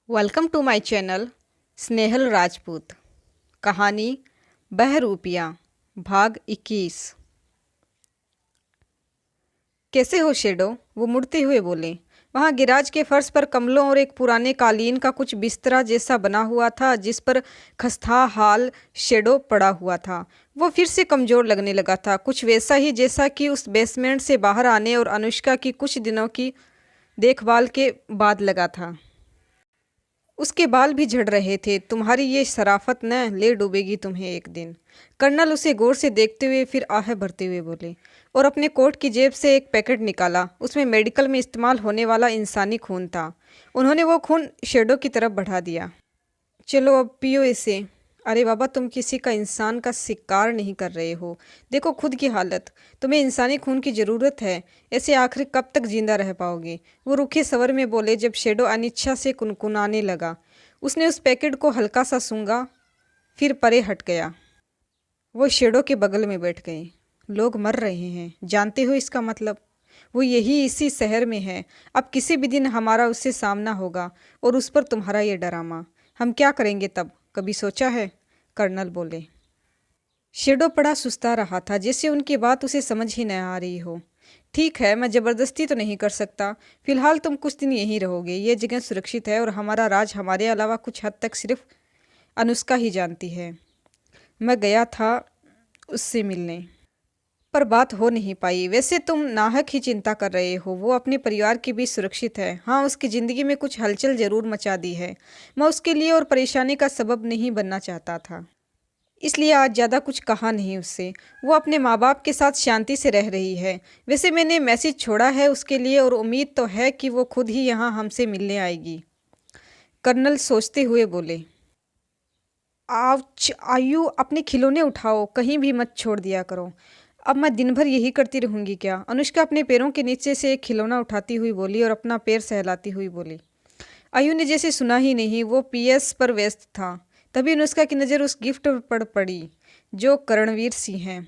Welcome to my channel Snehal Rajput. कहानी बहरूपियाँ भाग 21। कैसे हो शेडो? वो मुड़ते हुए बोले। वहाँ गिराज के फर्श पर कमलों और एक पुराने कालीन का कुछ बिस्तरा जैसा बना हुआ था जिस पर खस्ता हाल शेडो पड़ा हुआ था। वो फिर से कमज़ोर लगने लगा था, कुछ वैसा ही जैसा कि उस बेसमेंट से बाहर आने और अनुष्का की कुछ दिनों की देखभाल के बाद लगा था। उसके बाल भी झड़ रहे थे। तुम्हारी ये शराफत न ले डूबेगी तुम्हें एक दिन। कर्नल उसे गौर से देखते हुए फिर आह भरते हुए बोले और अपने कोट की जेब से एक पैकेट निकाला। उसमें मेडिकल में इस्तेमाल होने वाला इंसानी खून था। उन्होंने वो खून शेडो की तरफ बढ़ा दिया। चलो अब पियो इसे। अरे बाबा, तुम किसी का इंसान का शिकार नहीं कर रहे हो। देखो खुद की हालत। तुम्हें इंसानी खून की ज़रूरत है। ऐसे आखिर कब तक जिंदा रह पाओगे? वो रूखे स्वर में बोले जब शेडो अनिच्छा से कुनकुनाने लगा। उसने उस पैकेट को हल्का सा सूंघा, फिर परे हट गया। वो शेडो के बगल में बैठ गए। लोग मर रहे हैं, जानते हो इसका मतलब? वो यही इसी शहर में है। अब किसी भी दिन हमारा उससे सामना होगा और उस पर तुम्हारा ये डरामा। हम क्या करेंगे तब? कभी सोचा है? कर्नल बोले। शेडो पड़ा सुस्ता रहा था, जैसे उनकी बात उसे समझ ही न आ रही हो। ठीक है, मैं ज़बरदस्ती तो नहीं कर सकता। फिलहाल तुम कुछ दिन यहीं रहोगे। ये जगह सुरक्षित है और हमारा राज हमारे अलावा कुछ हद तक सिर्फ अनुष्का ही जानती है। मैं गया था उससे मिलने, पर बात हो नहीं पाई। वैसे तुम नाहक ही चिंता कर रहे हो। वो अपने परिवार के बीच सुरक्षित है। हाँ, उसकी ज़िंदगी में कुछ हलचल ज़रूर मचा दी है। मैं उसके लिए और परेशानी का सबब नहीं बनना चाहता था, इसलिए आज ज़्यादा कुछ कहा नहीं उससे। वो अपने माँ बाप के साथ शांति से रह रही है। वैसे मैंने मैसेज छोड़ा है उसके लिए और उम्मीद तो है कि वो खुद ही यहाँ हमसे मिलने आएगी। कर्नल सोचते हुए बोले। आउच आयु, अपने खिलौने उठाओ, कहीं भी मत छोड़ दिया करो। अब मैं दिन भर यही करती रहूंगी क्या? अनुष्का अपने पैरों के नीचे से एक खिलौना उठाती हुई बोली और अपना पैर सहलाती हुई बोली। आयु ने जैसे सुना ही नहीं। वो पीएस पर व्यस्त था। तभी अनुष्का की नज़र उस गिफ्ट पर पड़ी जो करणवीर सिंह हैं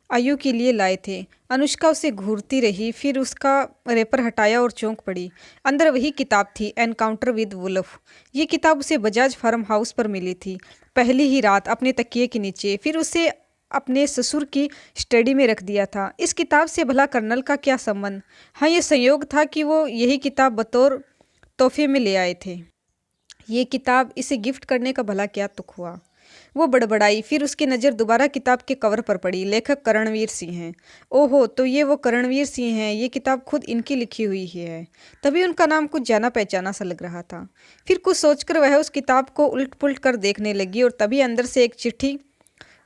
आयु के लिए लाए थे। अनुष्का उसे घूरती रही, फिर उसका रेपर हटाया और चौंक पड़ी। अंदर वही किताब थी, एनकाउंटर विद वुल्फ। ये किताब उसे बजाज फार्म हाउस पर मिली थी, पहली ही रात अपने तकिए के नीचे। फिर उसे अपने ससुर की स्टडी में रख दिया था। इस किताब से भला कर्नल का क्या संबंध? हाँ, ये संयोग था कि वो यही किताब बतौर तोहफे में ले आए थे। ये किताब इसे गिफ्ट करने का भला क्या तुक हुआ? वो बड़बड़ाई, फिर उसकी नज़र दोबारा किताब के कवर पर पड़ी। लेखक करणवीर सिंह हैं। ओहो, तो ये वो करणवीर सिंह हैं। ये किताब खुद इनकी लिखी हुई ही है। तभी उनका नाम कुछ जाना पहचाना सा लग रहा था। फिर कुछ सोचकर वह उस किताब को उलट पुलट कर देखने लगी और तभी अंदर से एक चिट्ठी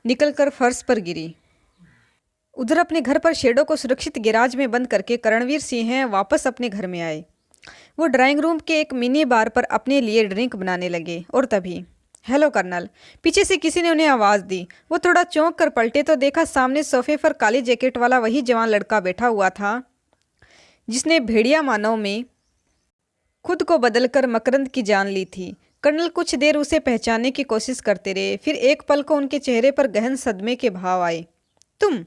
निकलकर फर्श पर गिरी। उधर अपने घर पर शेडो को सुरक्षित गैराज में बंद करके करणवीर सिंह वापस अपने घर में आए। वो ड्राइंग रूम के एक मिनी बार पर अपने लिए ड्रिंक बनाने लगे और तभी हेलो कर्नल, पीछे से किसी ने उन्हें आवाज़ दी। वो थोड़ा चौंक कर पलटे तो देखा सामने सोफे पर काली जैकेट वाला वही जवान लड़का बैठा हुआ था जिसने भेड़िया मानव में खुद को बदलकर मकरंद की जान ली थी। कर्नल कुछ देर उसे पहचानने की कोशिश करते रहे, फिर एक पल को उनके चेहरे पर गहन सदमे के भाव आए। तुम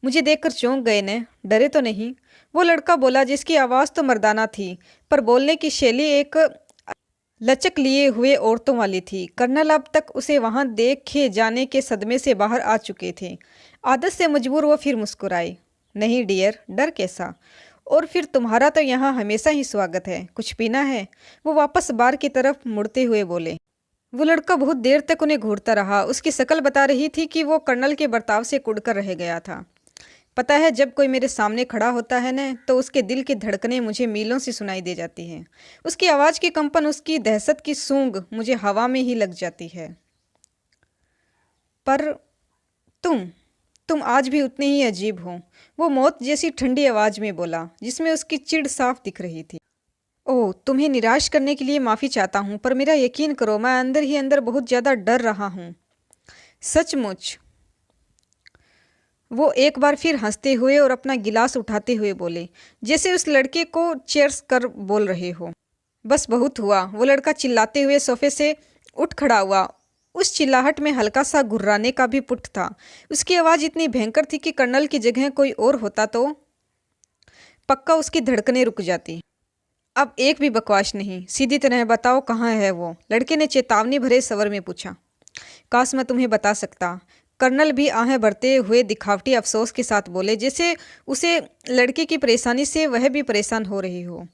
मुझे देखकर चौंक गए ने? डरे तो नहीं? वो लड़का बोला, जिसकी आवाज़ तो मर्दाना थी पर बोलने की शैली एक लचक लिए हुए औरतों वाली थी। कर्नल अब तक उसे वहां देखे जाने के सदमे से बाहर आ चुके थे। आदत से मजबूर वो फिर मुस्कुराए। नहीं डियर, डर कैसा? और फिर तुम्हारा तो यहाँ हमेशा ही स्वागत है। कुछ पीना है? वो वापस बार की तरफ मुड़ते हुए बोले। वो लड़का बहुत देर तक उन्हें घूरता रहा। उसकी शक्ल बता रही थी कि वो कर्नल के बर्ताव से कुड़कर रह गया था। पता है, जब कोई मेरे सामने खड़ा होता है न, तो उसके दिल की धड़कनें मुझे मीलों से सुनाई दे जाती हैं। उसकी आवाज़ की कंपन, उसकी दहशत की सूंघ मुझे हवा में ही लग जाती है। पर तुम आज भी उतने ही अजीब हो। वो मौत जैसी ठंडी आवाज़ में बोला, जिसमें उसकी चिढ़ साफ दिख रही थी। ओह, तुम्हें निराश करने के लिए माफ़ी चाहता हूँ, पर मेरा यकीन करो, मैं अंदर ही अंदर बहुत ज़्यादा डर रहा हूँ, सचमुच। वो एक बार फिर हंसते हुए और अपना गिलास उठाते हुए बोले, जैसे उस लड़के को चीयर्स कर बोल रहे हो। बस बहुत हुआ। वो लड़का चिल्लाते हुए सोफे से उठ खड़ा हुआ। उस चिल्लाहट में हल्का सा गुर्राने का भी पुट था। उसकी आवाज़ इतनी भयंकर थी कि कर्नल की जगह कोई और होता तो पक्का उसकी धड़कनें रुक जाती। अब एक भी बकवास नहीं, सीधी तरह बताओ कहाँ है वो? लड़के ने चेतावनी भरे स्वर में पूछा। काश मैं तुम्हें बता सकता। कर्नल भी आहें भरते हुए दिखावटी अफसोस के साथ बोले, जैसे उसे लड़के की परेशानी से वह भी परेशान हो रही हो।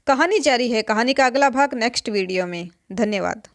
कहानी जारी है। कहानी का अगला भाग नेक्स्ट वीडियो में। धन्यवाद।